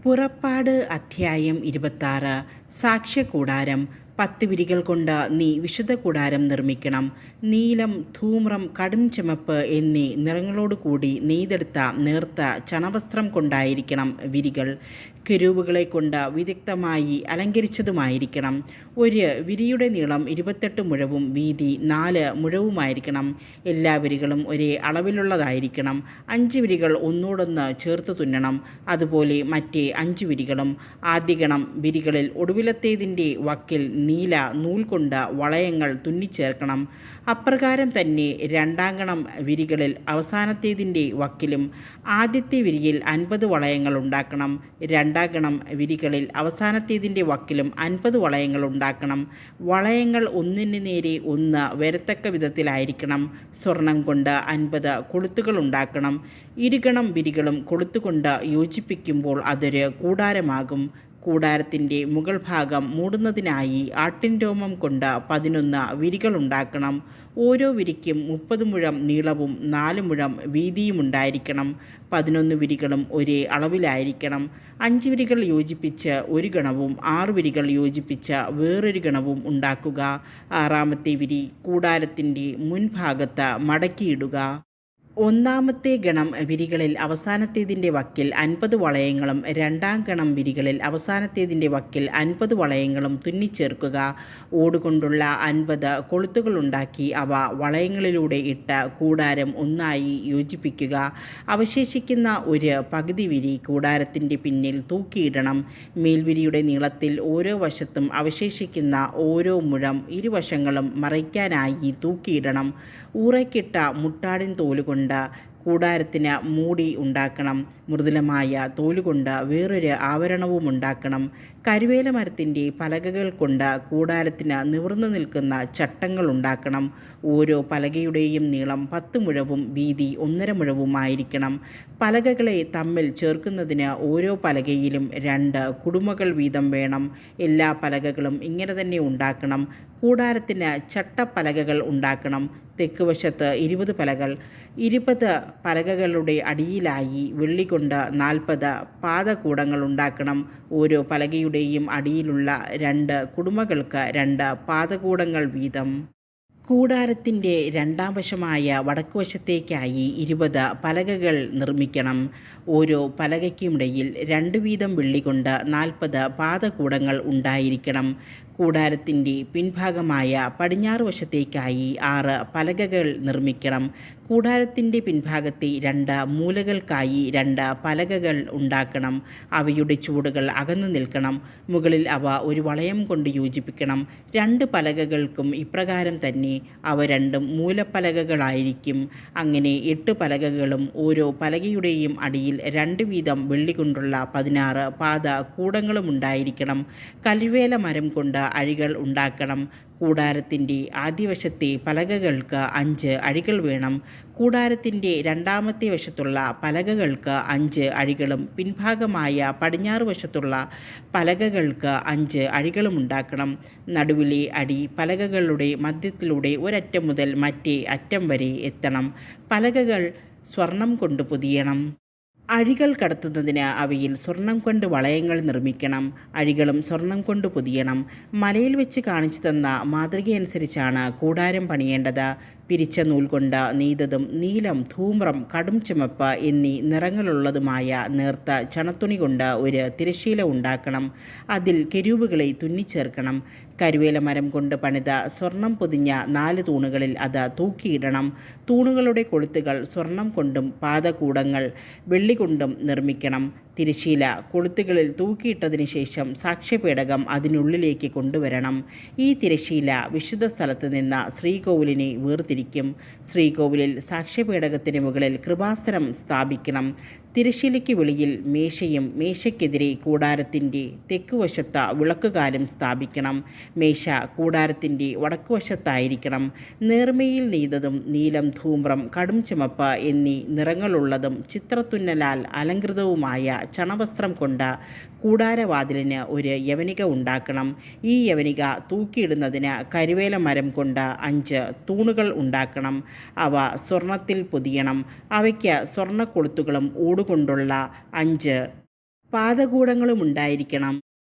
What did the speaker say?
പുറപ്പാട് അധ്യായം 26. സാക്ഷ്യകൂടാരം. 10 വിരികൾ കൊണ്ട് നീ വിശുദ്ധ കൂടാരം നിർമ്മിക്കണം. നീലം, ധൂമ്രം, കടും ചുമപ്പ് എന്നീ നിറങ്ങളോടുകൂടി നെയ്തെടുത്ത നേർത്ത ചണവസ്ത്രം കൊണ്ടായിരിക്കണം വിരികൾ. കെരൂബുകളെ കൊണ്ട് വിദഗ്ധമായി അലങ്കരിച്ചതുമായിരിക്കണം. ഒരു വിരിയുടെ നീളം 28 മുഴവും വീതി 4 മുഴവുമായിരിക്കണം. എല്ലാ വിരികളും ഒരേ അളവിലുള്ളതായിരിക്കണം. 5 വിരികൾ ഒന്നോടൊന്ന് ചേർത്ത് തുന്നണം. അതുപോലെ മറ്റേ 5 വിരികളും. ആദ്യഗണം വിരികളിൽ ഒടുവിലത്തേതിൻ്റെ വക്കിൽ നീല നൂൽ കൊണ്ട് വളയങ്ങൾ തുന്നിച്ചേർക്കണം. അപ്രകാരം തന്നെ രണ്ടാംഗണം വിരികളിൽ അവസാനത്തേതിൻ്റെ വക്കിലും. ആദ്യത്തെ വിരിയിൽ 50 വളയങ്ങൾ ഉണ്ടാക്കണം. രണ്ടാംഗണം വിരികളിൽ അവസാനത്തേതിൻ്റെ വക്കിലും 50 വളയങ്ങൾ ഉണ്ടാക്കണം. വളയങ്ങൾ ഒന്നിന് നേരെ ഒന്ന് വരത്തക്ക വിധത്തിലായിരിക്കണം. സ്വർണം കൊണ്ട് 50 കൊളുത്തുകൾ ഉണ്ടാക്കണം. ഇരുഗണം വിരികളും കൊളുത്തുകൊണ്ട് യോജിപ്പിക്കുമ്പോൾ അതൊരു കൂടാരമാകും. കൂടാരത്തിൻ്റെ മുകൾ ഭാഗം മൂടുന്നതിനായി ആട്ടിൻ രോമം കൊണ്ട് 11 വിരികളുണ്ടാക്കണം. ഓരോ വിരിക്കും 30 മുഴം നീളവും 4 മുഴം വീതിയുമുണ്ടായിരിക്കണം. 11 വിരികളും ഒരേ അളവിലായിരിക്കണം. 5 വിരികൾ യോജിപ്പിച്ച് ഒരു ഗണവും 6 വിരികൾ യോജിപ്പിച്ച് വേറൊരു ഗണവും ഉണ്ടാക്കുക. 6-ാമത്തെ വിരി കൂടാരത്തിൻ്റെ മുൻഭാഗത്ത് മടക്കിയിടുക. ഒന്നാമത്തെ ഗണം വിരികളിൽ അവസാനത്തേതിൻ്റെ വക്കിൽ 50 വളയങ്ങളും രണ്ടാം ഗണം വിരികളിൽ അവസാനത്തേതിൻ്റെ വക്കിൽ 50 വളയങ്ങളും തുന്നിച്ചേർക്കുക. ഓടുകൊണ്ടുള്ള 50 കൊളുത്തുകളുണ്ടാക്കി അവ വളയങ്ങളിലൂടെ ഇട്ട് കൂടാരം ഒന്നായി യോജിപ്പിക്കുക. അവശേഷിക്കുന്ന ഒരു പകുതി വിരി കൂടാരത്തിൻ്റെ പിന്നിൽ തൂക്കിയിടണം. മേൽവിരിയുടെ നീളത്തിൽ ഓരോ വശത്തും അവശേഷിക്കുന്ന ഓരോ മുഴം ഇരുവശങ്ങളും മറയ്ക്കാനായി തൂക്കിയിടണം. ഊറയ്ക്കിട്ട മുട്ടാടിൻ തോലുകൊണ്ട് കൂടാരത്തിന് മൂടി ഉണ്ടാക്കണം. മൃദുലമായ തോലുകൊണ്ട് വേറൊരു ആവരണവും ഉണ്ടാക്കണം. കരുവേല മരത്തിൻ്റെ പലകകൾ കൊണ്ട് കൂടാരത്തിന് നിവർന്നു നിൽക്കുന്ന ചട്ടങ്ങൾ ഉണ്ടാക്കണം. ഓരോ പലകയുടെയും നീളം 10 മുഴവും വീതി 1.5 മുഴവുമായിരിക്കണം. പലകകളെ തമ്മിൽ ചേർക്കുന്നതിന് ഓരോ പലകയിലും 2 കുടുമകൾ വീതം വേണം. എല്ലാ പലകകളും ഇങ്ങനെ തന്നെ ഉണ്ടാക്കണം. കൂടാരത്തിന് ചട്ടപ്പലകകൾ ഉണ്ടാക്കണം. തെക്ക് വശത്ത് 20 പലകൾ. 20 പലകകളുടെ അടിയിലായി വെള്ളികൊണ്ട് 40 പാദകൂടങ്ങൾ ഉണ്ടാക്കണം. ഓരോ പലകയുടെയും അടിയിലുള്ള 2 കുടുമകൾക്ക് 2 പാദകൂടങ്ങൾ വീതം. കൂടാരത്തിൻ്റെ രണ്ടാം വശമായ വടക്കുവശത്തേക്കായി 20 പലകകൾ നിർമ്മിക്കണം. ഓരോ പലകയ്ക്കുമിടയിൽ 2 വീതം വെള്ളി കൊണ്ട് 40 പാദകൂടങ്ങൾ ഉണ്ടായിരിക്കണം. കൂടാരത്തിൻ്റെ പിൻഭാഗമായ പടിഞ്ഞാറ് വശത്തേക്കായി 6 പലകകൾ നിർമ്മിക്കണം. കൂടാരത്തിൻ്റെ പിൻഭാഗത്തെ 2 മൂലകൾക്കായി 2 പലകകൾ ഉണ്ടാക്കണം. അവയുടെ ചുവടുകൾ അകന്നു നിൽക്കണം. മുകളിൽ അവ ഒരു വളയം കൊണ്ട് യോജിപ്പിക്കണം. 2 പലകകൾക്കും ഇപ്രകാരം തന്നെ. അവ രണ്ടും മൂലപ്പലകകളായിരിക്കും. അങ്ങനെ 8 പലകകളും. ഓരോ പലകയുടെയും അടിയിൽ 2 വീതം വെള്ളി കൊണ്ടുള്ള 16 പാദ കൂടങ്ങളുമുണ്ടായിരിക്കണം. കൽവേല മരം കൊണ്ട് അഴികൾ ഉണ്ടാക്കണം. കൂടാരത്തിൻ്റെ ആദ്യവശത്തെ പലകകൾക്ക് 5 അഴികൾ വേണം. കൂടാരത്തിൻ്റെ രണ്ടാമത്തെ വശത്തുള്ള പലകകൾക്ക് 5 അഴികളും പിൻഭാഗമായ പടിഞ്ഞാറ് വശത്തുള്ള പലകകൾക്ക് 5 അഴികളും ഉണ്ടാക്കണം. നടുവിലെ അടി പലകകളുടെ മധ്യത്തിലൂടെ ഒരറ്റം മുതൽ മറ്റേ അറ്റം വരെ എത്തണം. പലകകൾ സ്വർണം കൊണ്ട് പൊതിയണം. അഴികൾ കടത്തുന്നതിന് അവയിൽ സ്വർണം കൊണ്ട് വളയങ്ങൾ നിർമ്മിക്കണം. അഴികളും സ്വർണം കൊണ്ട് പൊതിയണം. മലയിൽ വെച്ച് കാണിച്ചു തന്ന മാതൃകയനുസരിച്ചാണ് കൂടാരം പണിയേണ്ടത്. പിരിച്ച നൂൽ കൊണ്ട് നെയ്തതും നീലം, ധൂമ്രം, കടും ചുമപ്പ് എന്നീ നിറങ്ങളുള്ളതുമായ നേർത്ത ചണത്തുണി കൊണ്ട് ഒരു തിരശ്ശീല ഉണ്ടാക്കണം. അതിൽ കെരൂബുകളെ തുന്നിച്ചേർക്കണം. കരുവേല മരം കൊണ്ട് പണിത സ്വർണം പൊതിഞ്ഞ 4 തൂണുകളിൽ അത് തൂക്കിയിടണം. തൂണുകളുടെ കൊളുത്തുകൾ സ്വർണം കൊണ്ടും പാദകൂടങ്ങൾ വെള്ളി കൊണ്ടും നിർമ്മിക്കണം. തിരശ്ശീല കൊളുത്തുകളിൽ തൂക്കിയിട്ടതിന് ശേഷം സാക്ഷ്യപേടകം അതിനുള്ളിലേക്ക് കൊണ്ടുവരണം. ഈ തിരശ്ശീല വിശുദ്ധ സ്ഥലത്ത് നിന്ന് ശ്രീകോവിലിനെ വേർതിരിക്കും. ശ്രീകോവിലിൽ സാക്ഷ്യപേടകത്തിന് മുകളിൽ കൃപാസനം സ്ഥാപിക്കണം. തിരശ്ശീലയ്ക്ക് വെളിയിൽ മേശയും മേശയ്ക്കെതിരെ കൂടാരത്തിൻ്റെ തെക്കുവശത്ത് വിളക്കുകാലും സ്ഥാപിക്കണം. മേശ കൂടാരത്തിൻ്റെ വടക്കുവശത്തായിരിക്കണം. നേർമയിൽ നെയ്തതും നീലം, ധൂമ്രം, കടും ചുമപ്പ് എന്നീ നിറങ്ങളുള്ളതും ചിത്രത്തുന്നലാൽ അലങ്കൃതവുമായ ചണവസ്ത്രം കൊണ്ട് കൂടാരവാതിലിന് ഒരു യവനിക ഉണ്ടാക്കണം. ഈ യവനിക തൂക്കിയിടുന്നതിന് കരുവേല മരം കൊണ്ട് 5 തൂണുകൾ ഉണ്ടാക്കണം. അവ സ്വർണത്തിൽ പൊതിയണം. അവയ്ക്ക് സ്വർണ്ണക്കൊളുത്തുകളും ഓടുകൊണ്ടുള്ള 5 പാദകൂടങ്ങളും ഉണ്ടായിരിക്കണം.